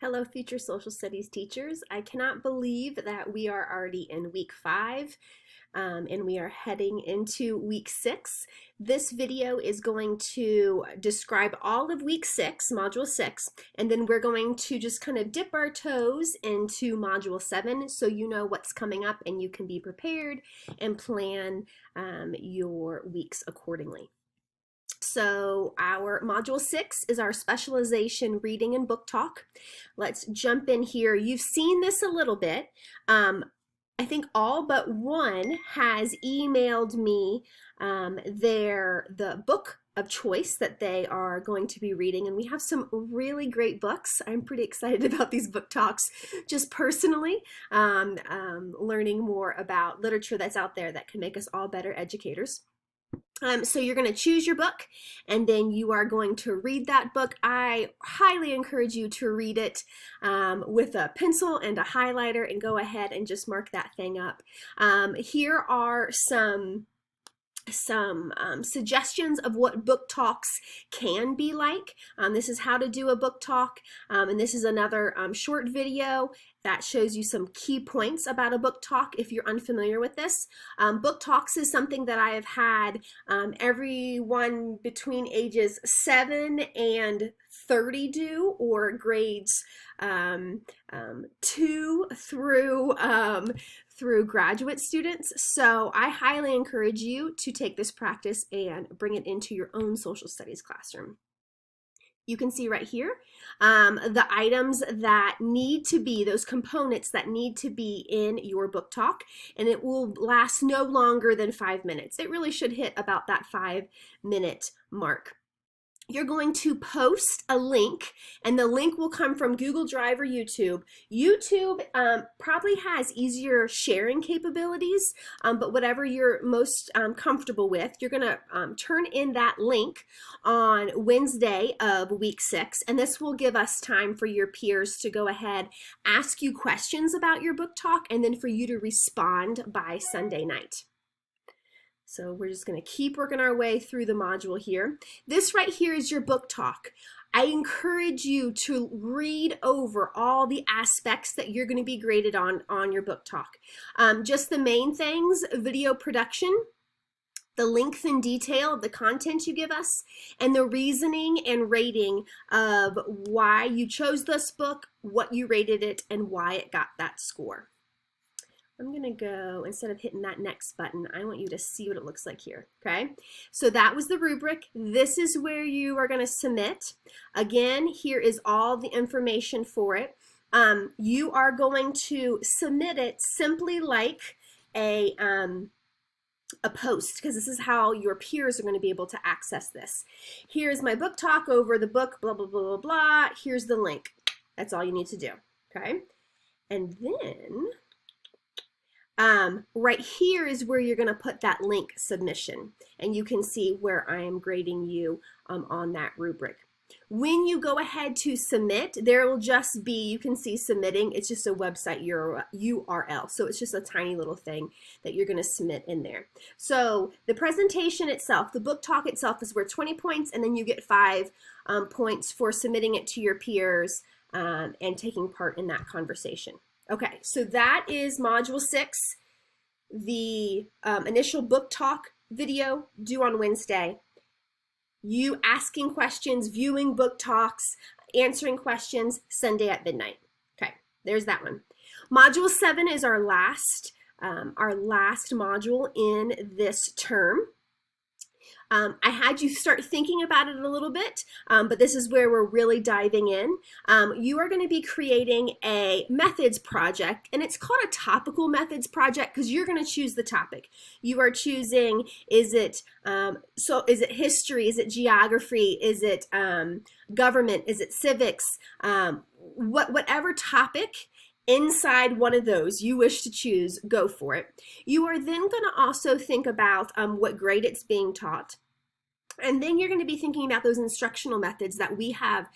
Hello, future social studies teachers. I cannot believe that we are already in week 5 and we are heading into week 6. This video is going to describe all of week 6, module 6, and then we're going to just kind of dip our toes into module 7 so you know what's coming up and you can be prepared and plan your weeks accordingly. So our module 6 is our specialization reading and book talk. Let's jump in here. You've seen this a little bit. I think all but one has emailed me the book of choice that they are going to be reading, and we have some really great books. I'm pretty excited about these book talks just personally, learning more about literature that's out there that can make us all better educators. So you're going to choose your book and then you are going to read that book. I highly encourage you to read it with a pencil and a highlighter and go ahead and just mark that thing up. Here are some suggestions of what book talks can be like. This is how to do a book talk, and this is another short video that shows you some key points about a book talk if you're unfamiliar with this. Book talks is something that I have had everyone between ages 7 and 30 do, or grades 2 through graduate students. So I highly encourage you to take this practice and bring it into your own social studies classroom. You can see right here the items that need to be, those components that need to be in your book talk, and it will last no longer than 5 minutes. It really should hit about that 5-minute mark. You're going to post a link, and the link will come from Google Drive or YouTube. YouTube probably has easier sharing capabilities, but whatever you're most comfortable with, you're going to turn in that link on Wednesday of week 6, and this will give us time for your peers to go ahead, ask you questions about your book talk, and then for you to respond by Sunday night. So we're just going to keep working our way through the module here. This right here is your book talk. I encourage you to read over all the aspects that you're going to be graded on your book talk. Just the main things: video production, the length and detail of the content you give us, and the reasoning and rating of why you chose this book, what you rated it, and why it got that score. I'm going to go, instead of hitting that next button, I want you to see what it looks like here, okay? So that was the rubric. This is where you are going to submit. Again, here is all the information for it. You are going to submit it simply like a post, because this is how your peers are going to be able to access this. Here's my book talk over the book, blah, blah, blah, blah, blah. Here's the link. That's all you need to do, okay? And then right here is where you're going to put that link submission, and you can see where I am grading you on that rubric. When you go ahead to submit, there will just be, you can see submitting, it's just a website URL, so it's just a tiny little thing that you're going to submit in there. So the presentation itself, the book talk itself, is worth 20 points, and then you get 5 points for submitting it to your peers and taking part in that conversation. Okay, so that is module 6, the initial book talk video due on Wednesday. You asking questions, viewing book talks, answering questions Sunday at midnight. Okay, there's that one. Module 7 is our last module in this term. I had you start thinking about it a little bit, but this is where we're really diving in. You are going to be creating a methods project, and it's called a topical methods project because you're going to choose the topic. You are choosing, is it history, is it geography, is it government, is it civics, whatever topic inside one of those you wish to choose, go for it. You are then going to also think about what grade it's being taught. And then you're going to be thinking about those instructional methods that we have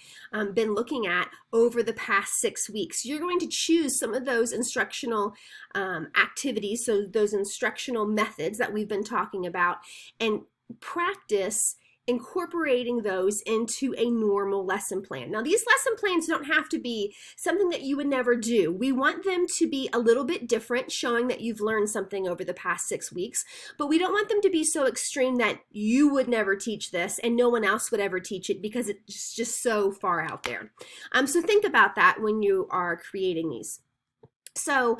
been looking at over the past 6 weeks. You're going to choose some of those instructional activities, so those instructional methods that we've been talking about, and practice incorporating those into a normal lesson plan. Now, these lesson plans don't have to be something that you would never do. We want them to be a little bit different, showing that you've learned something over the past 6 weeks, but we don't want them to be so extreme that you would never teach this and no one else would ever teach it because it's just so far out there. So think about that when you are creating these. So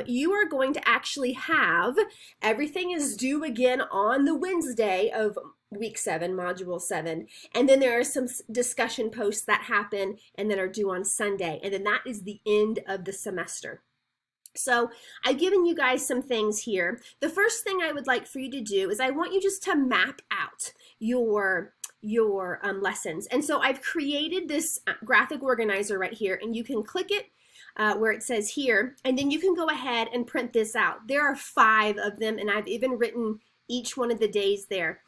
you are going to actually have everything is due again on the Wednesday of week 7, module 7. And then there are some discussion posts that happen and that are due on Sunday. And then that is the end of the semester. So I've given you guys some things here. The first thing I would like for you to do is I want you just to map out your lessons. And so I've created this graphic organizer right here, and you can click it where it says here, and then you can go ahead and print this out. There are 5 of them, and I've even written each one of the days there.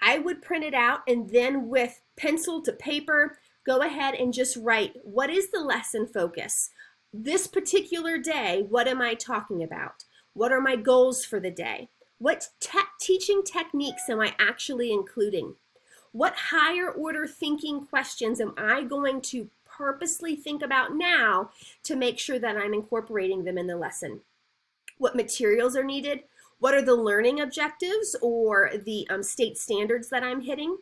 I would print it out, and then with pencil to paper, go ahead and just write, what is the lesson focus? This particular day, what am I talking about? What are my goals for the day? What teaching techniques am I actually including? What higher order thinking questions am I going to purposely think about now to make sure that I'm incorporating them in the lesson? What materials are needed? What are the learning objectives or the state standards that I'm hitting?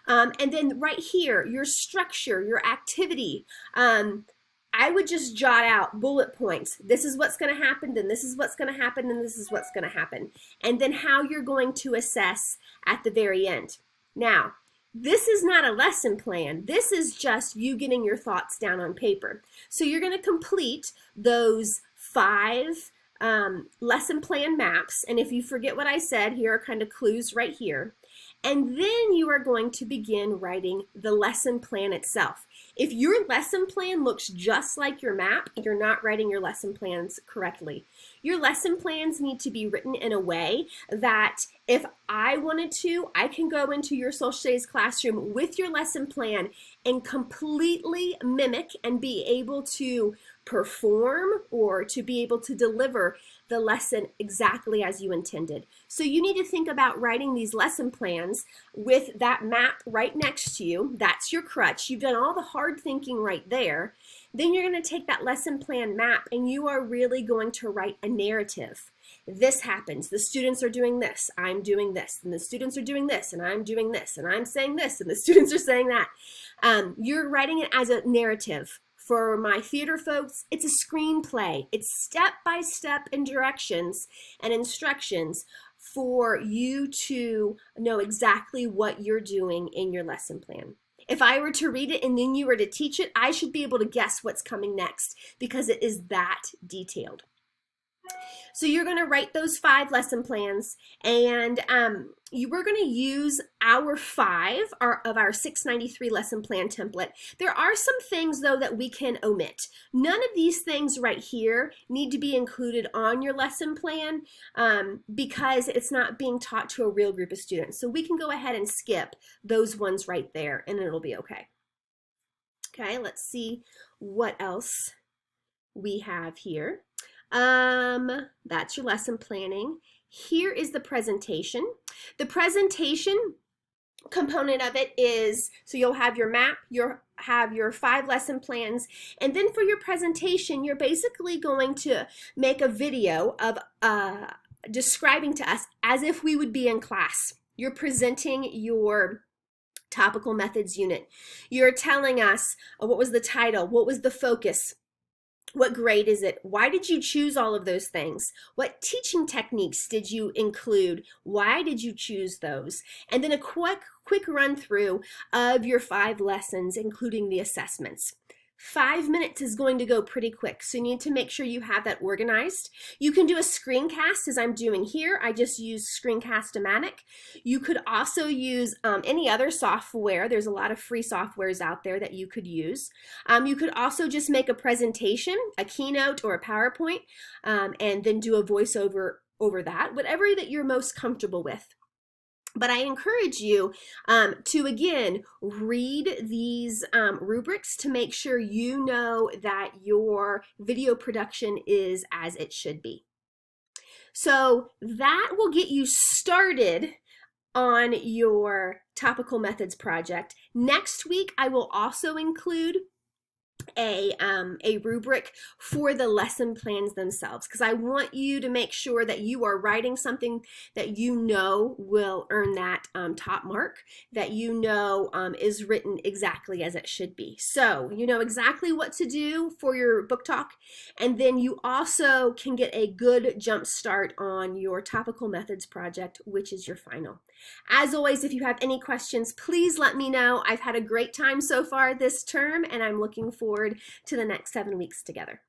And then right here, your structure, your activity. I would just jot out bullet points. This is what's going to happen, then this is what's going to happen, and this is what's going to happen. And then how you're going to assess at the very end. Now, this is not a lesson plan. This is just you getting your thoughts down on paper. So you're going to complete those 5 lesson plan maps. And if you forget what I said, here are kind of clues right here. And then you are going to begin writing the lesson plan itself. If your lesson plan looks just like your map, you're not writing your lesson plans correctly. Your lesson plans need to be written in a way that if I wanted to, I can go into your social studies classroom with your lesson plan and completely mimic and be able to perform or to be able to deliver the lesson exactly as you intended. So you need to think about writing these lesson plans with that map right next to you. That's your crutch. You've done all the hard thinking right there. Then you're going to take that lesson plan map and you are really going to write a narrative. This happens. The students are doing this. I'm doing this. And the students are doing this. And I'm doing this. And I'm saying this. And the students are saying that. You're writing it as a narrative. For my theater folks, it's a screenplay. It's step-by-step in directions and instructions for you to know exactly what you're doing in your lesson plan. If I were to read it and then you were to teach it, I should be able to guess what's coming next because it is that detailed. So you're going to write those 5 lesson plans, and we're going to use our 5 of our 693 lesson plan template. There are some things though that we can omit. None of these things right here need to be included on your lesson plan because it's not being taught to a real group of students. So we can go ahead and skip those ones right there and it'll be okay. Okay, let's see what else we have here. That's your lesson planning. Here is the presentation. The presentation component of it is, so you'll have your map, you'll have your 5 lesson plans, and then for your presentation, you're basically going to make a video of describing to us as if we would be in class. You're presenting your topical methods unit. You're telling us what was the title, what was the focus, what grade is it? Why did you choose all of those things? What teaching techniques did you include? Why did you choose those? And then a quick run through of your 5 lessons, including the assessments. 5 minutes is going to go pretty quick, so you need to make sure you have that organized. You can do a screencast as I'm doing here. I just use Screencast-O-Matic. You could also use any other software. There's a lot of free softwares out there that you could use. You could also just make a presentation, a keynote or a PowerPoint, and then do a voiceover over that, whatever that you're most comfortable with. But I encourage you to, again, read these rubrics to make sure you know that your video production is as it should be. So that will get you started on your topical methods project. Next week, I will also include a rubric for the lesson plans themselves, because I want you to make sure that you are writing something that you know will earn that top mark, that you know is written exactly as it should be. So you know exactly what to do for your book talk, and then you also can get a good jump start on your topical methods project, which is your final. As always, if you have any questions, please let me know. I've had a great time so far this term, and I'm looking forward to the next 7 weeks together.